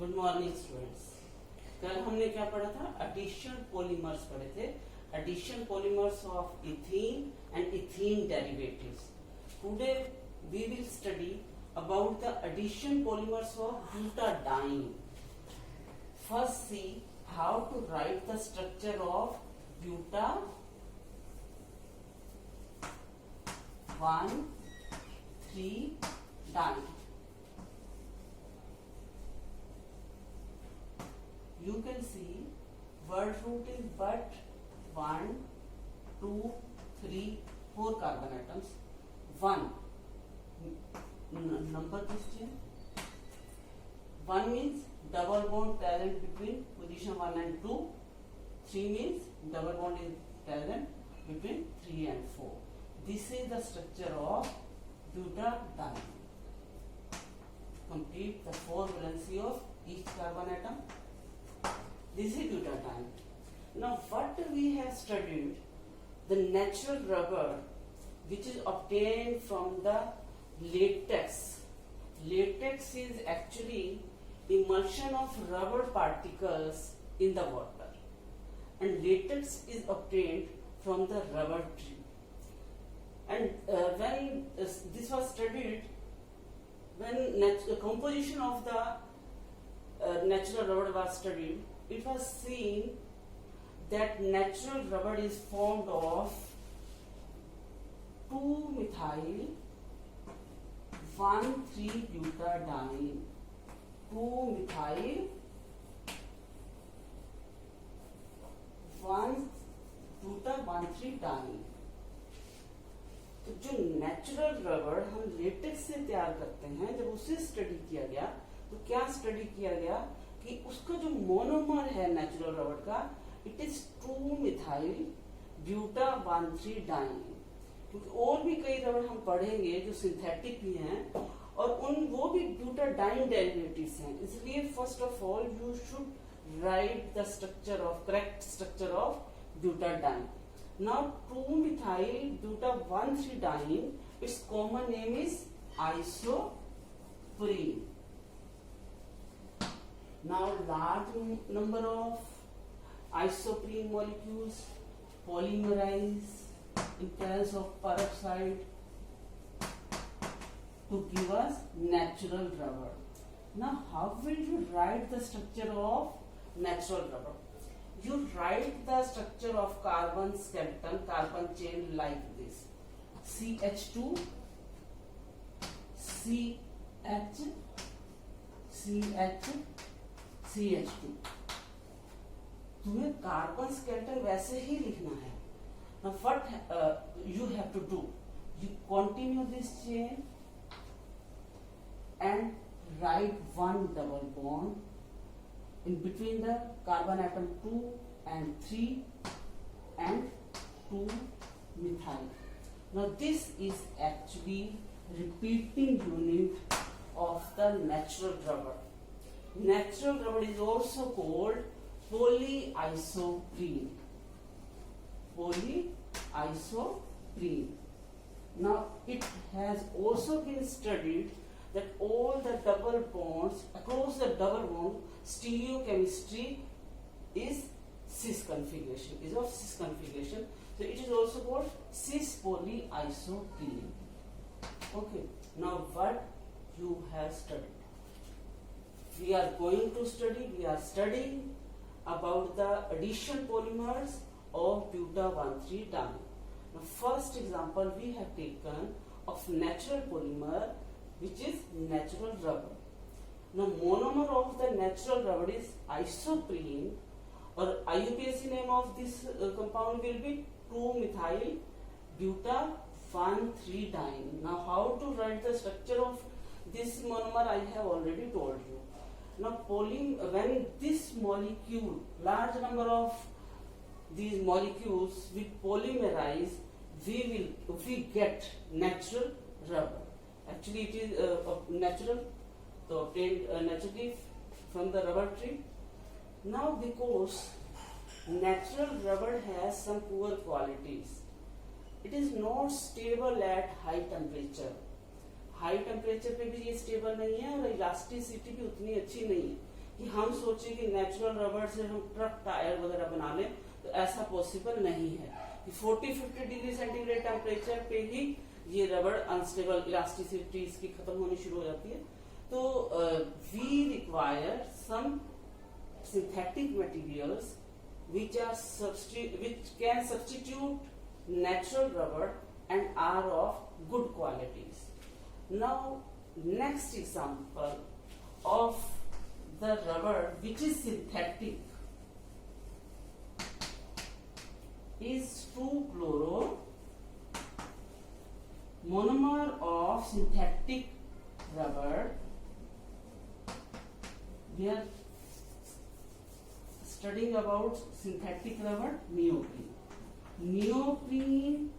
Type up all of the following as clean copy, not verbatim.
Good morning students. कल हमने क्या पढ़ा था? एडिशन पॉलीमर्स पढ़े थे। Addition polymers of ethene and ethene derivatives. Today we will study about the addition polymers of butadiene. First see how to write the structure of buta 1,3-diene. You can see word root is but 1, 2, 3, 4 carbon atoms. 1 number question. 1 means double bond present between position 1 and 2. 3 means double bond is present between 3 and 4. This is the structure of butadiene. Complete the 4 valency of each carbon atom. This is butadiene. Now what we have studied, the natural rubber which is obtained from the latex. Latex is actually emulsion of rubber particles in the water, and latex is obtained from the rubber tree. And when this was studied, when composition of the natural rubber was studied, it was seen that natural rubber is formed of 2-methyl 1,3-butadiene, 2-methyl 1,3-diene. तो जो natural rubber हम latex से तैयार करते हैं, जब उसे study किया गया तो क्या स्टडी किया गया कि उसका जो मोनोमर है नेचुरल रबर का, it is 2-methyl buta 1,3-diene. क्योंकि और भी कई रबर हम पढ़ेंगे जो सिंथेटिक भी हैं और वो भी ब्यूटाडाइन डेरिवेटिव्स हैं. इसलिए first of all you should write the structure of correct structure of butadiene. Now 2-methyl buta 1,3-diene, its common name is isoprene. Now large number of isoprene molecules polymerize in presence of peroxide to give us natural rubber. Now how will you write the structure of natural rubber? You write the structure of carbon skeleton, carbon chain like this: CH2, CH, CH, CH2. तुम्हें carbon skeleton वैसे ही लिखना है. Now what you have to do? You continue this chain and write one double bond in between the carbon atom 2 and 3 and 2-methyl. Now this is actually repeating unit of the natural rubber. Natural rubber is also called polyisoprene. Polyisoprene. Now it has also been studied that all the double bonds across the double bond stereochemistry is cis configuration, is of cis configuration. So it is also called cis polyisoprene. Okay. Now what you have studied? We are studying about the addition polymers of buta 1,3-diene. Now first example we have taken of natural polymer, which is natural rubber. Now monomer of the natural rubber is isoprene, or IUPAC name of this compound will be 2-methyl buta 1,3-diene. Now how to write the structure of this monomer I have already told you. Now when this molecule, large number of these molecules will polymerize, we get natural rubber. Actually it is natural, so obtained naturally from the rubber tree. Now because natural rubber has some poor qualities, it is not stable at high temperature. High temperature पे भी ये stable नहीं है और elasticity भी उतनी अच्छी नहीं है. कि हम सोचे कि नेचुरल रबर से हम ट्रक टायर वगैरह बना लें, तो ऐसा पॉसिबल नहीं है कि 40-50 डिग्री सेंटीग्रेड टेम्परेचर पे ही ये रबर अनस्टेबल, इलास्टिसिटी इसकी खत्म होनी शुरू हो जाती है। तो we require some synthetic materials which can substitute natural rubber and are of good qualities. Now, next example of the rubber which is synthetic is 2-chloro monomer of synthetic rubber. We are studying about synthetic rubber, neoprene. Neoprene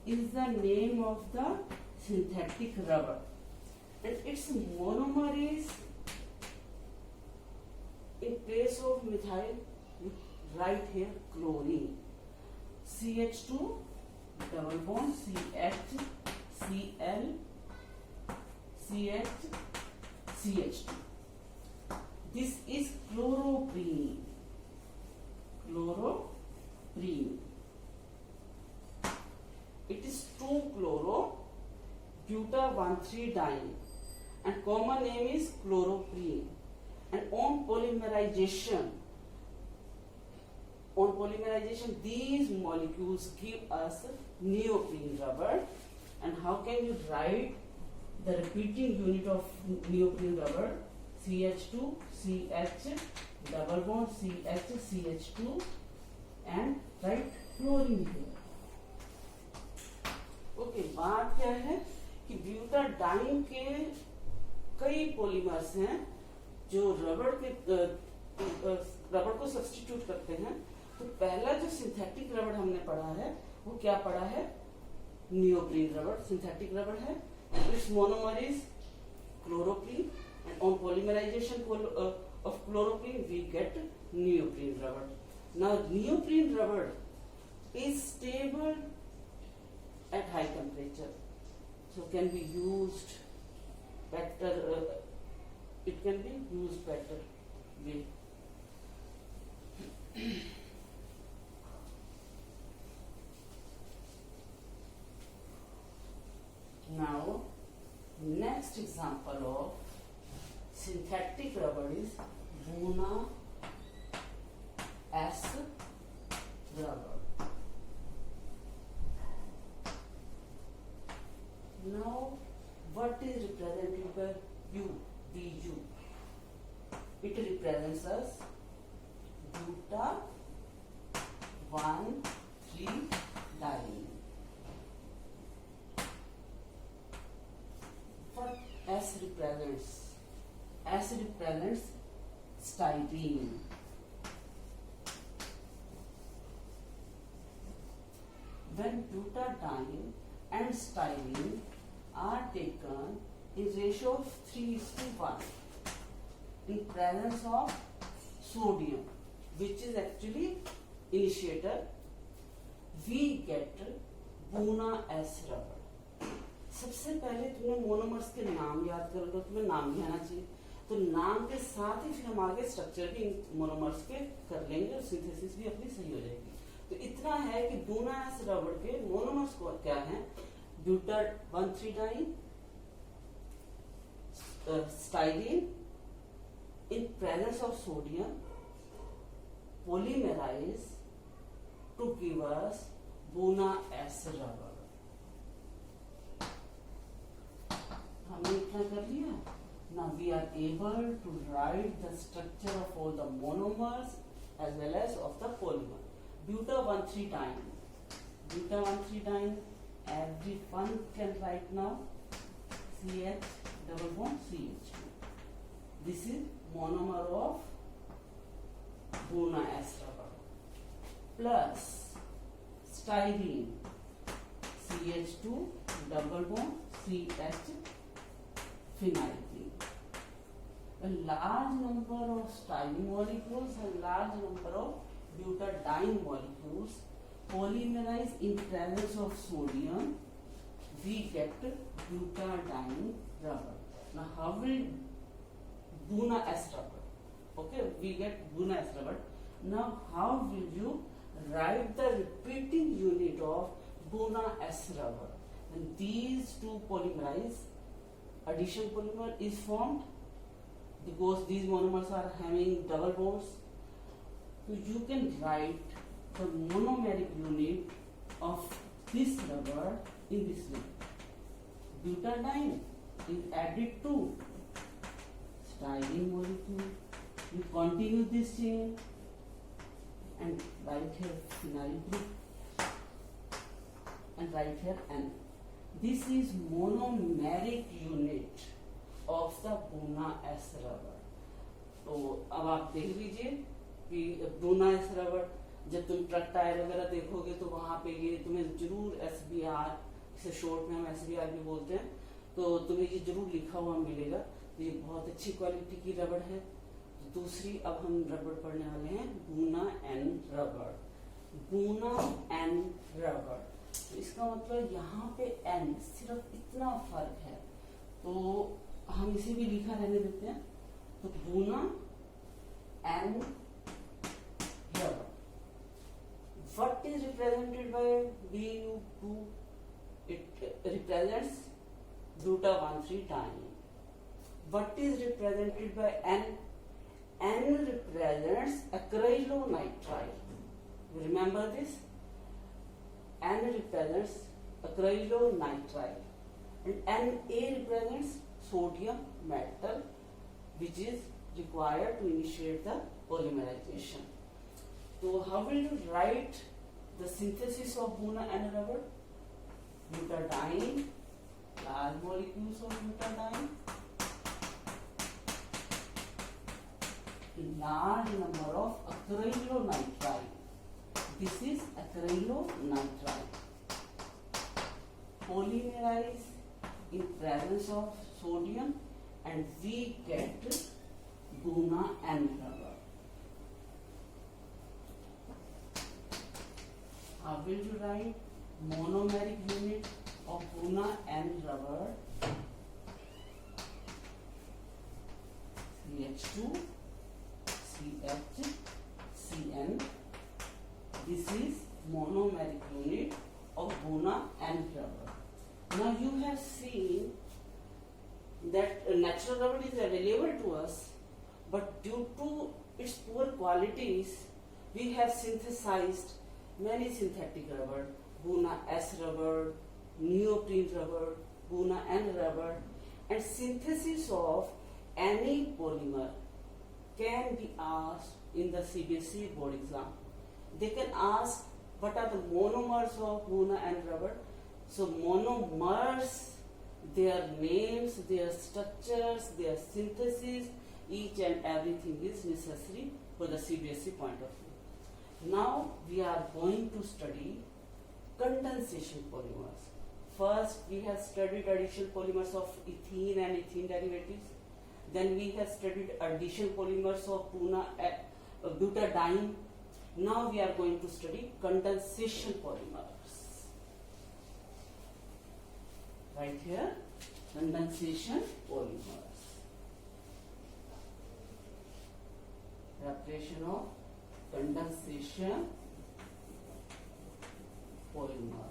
is the name of the synthetic rubber, and its monomer is, in place of methyl, we write here chlorine. CH2 double bond CH, Cl, CH, CH2. This is chloroprene. Chloroprene. It is 2-chloro-buta-1,3-diene, and common name is chloroprene. And on polymerization, these molecules give us neoprene rubber. And how can you write the repeating unit of neoprene rubber? CH2, CH, double bond CH, CH2, and write chlorine here. Okay, बात क्या है कि butadiene के कई polymers हैं जो rubber को substitute करते हैं। तो पहला जो सिंथेटिक रबर हमने पढ़ा है वो क्या पढ़ा है? नियोप्रीन रबर सिंथेटिक रबर है। It's monomer is chloroprene, and on polymerization of chloroprene we get neoprene rubber. Now neoprene rubber is stable at high temperature, so can be used better, it can be used better way. Now next example of synthetic rubber is Buna S rubber. Now, what is represented by Bu? Bu. It represents us buta-1,3-diene. What S represents? S represents styrene. When butadiene and styrene are taken in ratio of 3:1 in presence of sodium, which is actually initiator, we get Buna S rubber. सबसे पहले तुम्हें monomers के नाम याद कर लो, तुम्हें नाम भी आना चाहिए। तो नाम के साथ ही फिर हम आगे स्ट्रक्चर भी मोनोमर्स के कर लेंगे और सिंथेसिस भी अपनी सही हो जाएगी। तो इतना है कि Buna S रबर के मोनोमर्स को क्या है? buta-1,3-diene, styrene in presence of sodium polymerize to give us Buna S rubber. हमने इतना कर लिया। Now we are able to write the structure of all the monomers as well as of the polymer. Buta-1,3-diene. Buta-1,3-diene, everyone can write now. CH double bond CH2. This is monomer of Buna S rubber. Plus styrene, CH2 double bond CH, phenylene. A large number of styrene molecules and large number of butadiene molecules polymerize in presence of sodium. We get butadiene rubber. Now, how will Buna S rubber? Okay, we get Buna S rubber. Now, how will you write the repeating unit of Buna S rubber? And these two polymerize, addition polymer is formed because these monomers are having double bonds. So you can write the monomeric unit of this rubber in this way. Butadiene is added to styrene molecule. You continue this chain and write here phenyl group and write here N. This is monomeric unit of the Buna S rubber. तो अब आप देख लीजिए कि Buna S rubber जब तुम truck tyre वगैरह देखोगे तो वहां पे ये तुम्हें जरूर SBR, इसे शॉर्ट में हम SBR भी बोलते हैं, तो तुम्हें ये जरूर लिखा हुआ मिलेगा। तो ये बहुत अच्छी क्वालिटी की रबड़ है। तो दूसरी अब हम रबड़ पढ़ने वाले हैं Buna N रबड़। Buna N रबड़, तो इसका मतलब यहाँ पे N सिर्फ इतना फर्क है, तो हम इसे भी लिखा रहने देते हैं। तो Buna N रबड़। What is represented by Bu2? It represents buta-1,3-diene. What is represented by N? N represents acrylonitrile. You remember this? N represents acrylonitrile. And Na represents sodium metal, which is required to initiate the polymerization. So how will you write the synthesis of Buna N rubber? Butadiene, large molecules of butadiene, large number of acrylonitrile. This is acrylonitrile. Polymerize in presence of sodium and we get Buna N rubber. How will you write monomeric unit of Buna N rubber? CH2, CH, Cn. This is monomeric unit of Buna N rubber. Now you have seen that natural rubber is available to us, but due to its poor qualities, we have synthesized many synthetic rubber, Buna S rubber, neoprene rubber, Buna N rubber, and synthesis of any polymer can be asked in the CBSE board exam. They can ask what are the monomers of Buna N rubber. So monomers, their names, their structures, their synthesis, each and everything is necessary for the CBSE point of view. Now we are going to study condensation polymers. First we have studied addition polymers of ethene and ethene derivatives. Then we have studied addition polymers of butadiene. Now we are going to study condensation polymers. Right here, condensation polymers. Preparation of condensation polymer.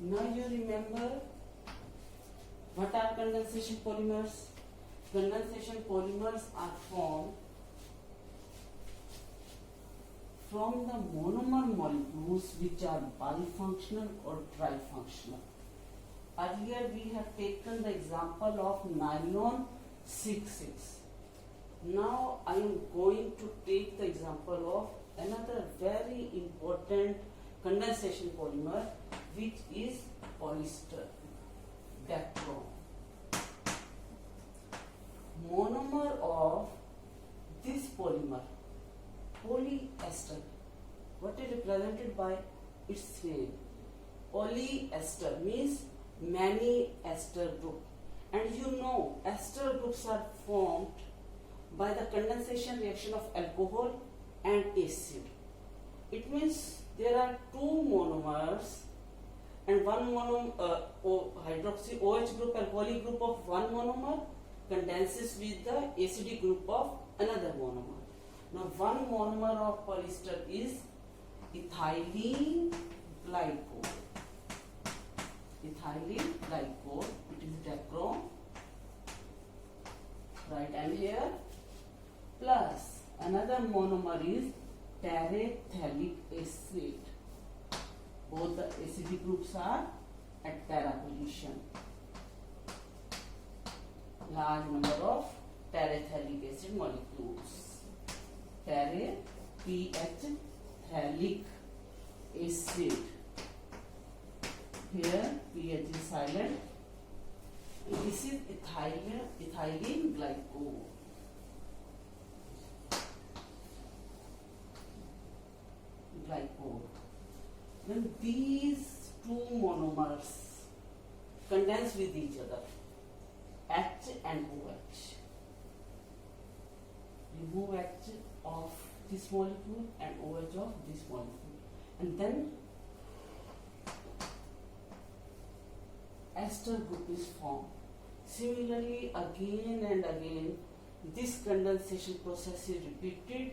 Now you remember what are condensation polymers? Condensation polymers are formed from the monomer molecules which are bifunctional or trifunctional. Earlier we have taken the example of nylon 6,6. Now I am going to take the example of another very important condensation polymer, which is polyester, dacron. Monomer of this polymer, polyester, what is represented by its name? Polyester means many ester group, and you know ester groups are formed by the condensation reaction of alcohol and acid. It means there are two monomers and one hydroxy OH group alcoholic group of one monomer condenses with the acidic group of another monomer. Now one monomer of polyester is ethylene glycol. Ethylene glycol, it is dacron, write M here, plus another monomer is terephthalic acid. Both the acidic groups are at para position. Large number of terephthalic acid molecules. Terephthalic acid. Here pH is silent. This is ethylene glycol. Then these two monomers condense with each other, H and OH. Remove H of this molecule and OH of this molecule, and then ester group is formed. Similarly, again and again, this condensation process is repeated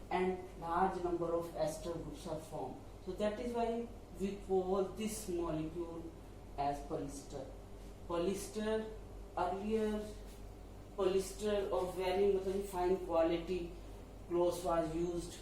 and large number of ester groups are formed. So that is why we call this molecule as polyester. Polyester, earlier polyester of very fine quality clothes was used